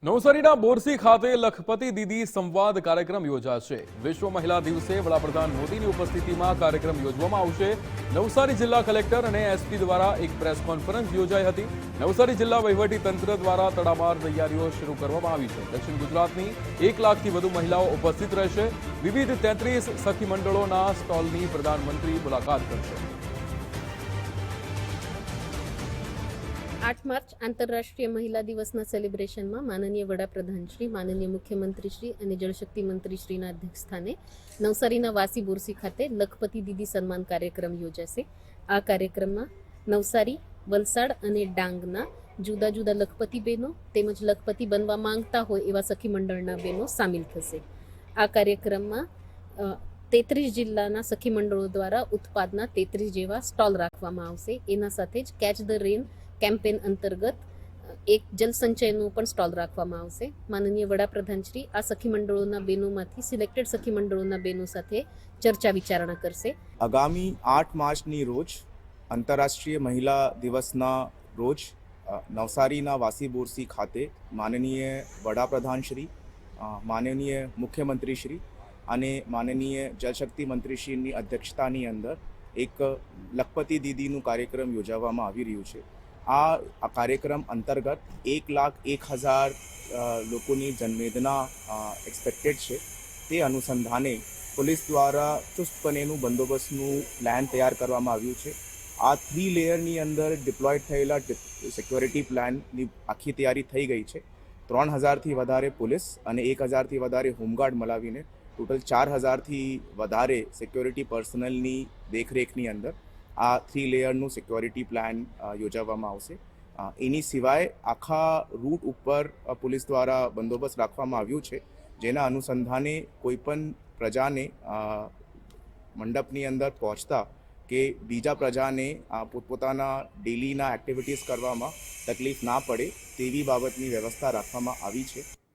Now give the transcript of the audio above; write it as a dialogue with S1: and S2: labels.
S1: નવસારીના બોરસી ખાતે લખપતિ દીદી સંવાદ કાર્યક્રમ યોજાશે। વિશ્વ મહિલા દિવસે વડાપ્રધાન મોદીની ઉપસ્થિતિમાં કાર્યક્રમ યોજવામાં આવશે। નવસારી જિલ્લા કલેક્ટર અને એસપી દ્વારા એક પ્રેસ કોન્ફરન્સ યોજાઈ હતી। નવસારી જિલ્લા વહીવટી તંત્ર દ્વારા તડામાર તૈયારીઓ શરૂ કરવામાં આવી છે। દક્ષિણ ગુજરાતની 1 લાખથી વધુ મહિલાઓ ઉપસ્થિત રહેશે। વિવિધ 33 સખી મંડળોના સ્ટોલની પ્રધાનમંત્રી મુલાકાત કરશે।
S2: 8 માર્ચ આંતરરાષ્ટ્રીય મહિલા દિવસના સેલિબ્રેશનમાં માનનીય વડાપ્રધાન શ્રી, માનનીય મુખ્યમંત્રી શ્રી અને જળશક્તિ મંત્રી શ્રીના અધ્યક્ષસ્થાને નવસારીના વાસી બોરસી ખાતે લખપતિ દીદી સન્માન કાર્યક્રમ યોજાશે। આ કાર્યક્રમમાં નવસારી, વલસાડ અને ડાંગના જુદા જુદા લખપતિ બહેનો તેમજ લખપતિ બનવા માંગતા હોય એવા સખી મંડળના બહેનો સામેલ થશે। આ કાર્યક્રમમાં 33 જિલ્લાના સખી મંડળો દ્વારા ઉત્પાદના 33 જેવા સ્ટોલ રાખવામાં આવશે। એના સાથે જ કેચ ધ રેન કેમ્પેન અંતર્ગત એક જલ સંચયનો પણ સ્ટોલ રાખવામાં આવશે। માનનીય વડાપ્રધાન શ્રી આ સખી મંડળોના બહેનોમાંથી સિલેક્ટેડ સખી મંડળોના બહેનો સાથે ચર્ચા વિચારણા કરશે।
S3: આગામી 8 માર્ચની રોજ આંતરરાષ્ટ્રીય મહિલા દિવસના રોજ નવસારીના વાસી બોરસી ખાતે માનનીય વડાપ્રધાન શ્રી, માનનીય મુખ્યમંત્રી શ્રી અને માનનીય જળશક્તિ મંત્રીશ્રીની અધ્યક્ષતાની અંદર એક લખપતિ દીદીનું કાર્યક્રમ યોજવામાં આવી રહ્યું છે। આ કાર્યક્રમ અંતર્ગત 1,01,000 લોકોની જનમેદના એક્સપેક્ટેડ છે। તે અનુસંધાને પોલીસ દ્વારા ચુસ્તપણેનું બંદોબસ્તનું પ્લાન તૈયાર કરવામાં આવ્યું છે। આ 3 લેયરની અંદર ડિપ્લોયડ થયેલા સિક્યોરિટી પ્લાનની આખી તૈયારી થઈ ગઈ છે। 3,000થી વધારે પોલીસ અને 1,000થી વધારે હોમગાર્ડ મળાવીને ટોટલ 4,000થી વધારે સિક્યોરિટી પર્સનલની દેખરેખની અંદર આ 3 લેયરનું સિક્યોરિટી પ્લાન યોજવામાં આવશે। એની સિવાય આખા રૂટ ઉપર પોલીસ દ્વારા બંદોબસ્ત રાખવામાં આવ્યું છે, જેના અનુસંધાને કોઈપણ પ્રજાને મંડપની અંદર પહોંચતા કે બીજા પ્રજાને પોતપોતાના ડેલીના એક્ટિવિટીઝ કરવામાં તકલીફ ના પડે તેવી બાબતની વ્યવસ્થા રાખવામાં આવી છે।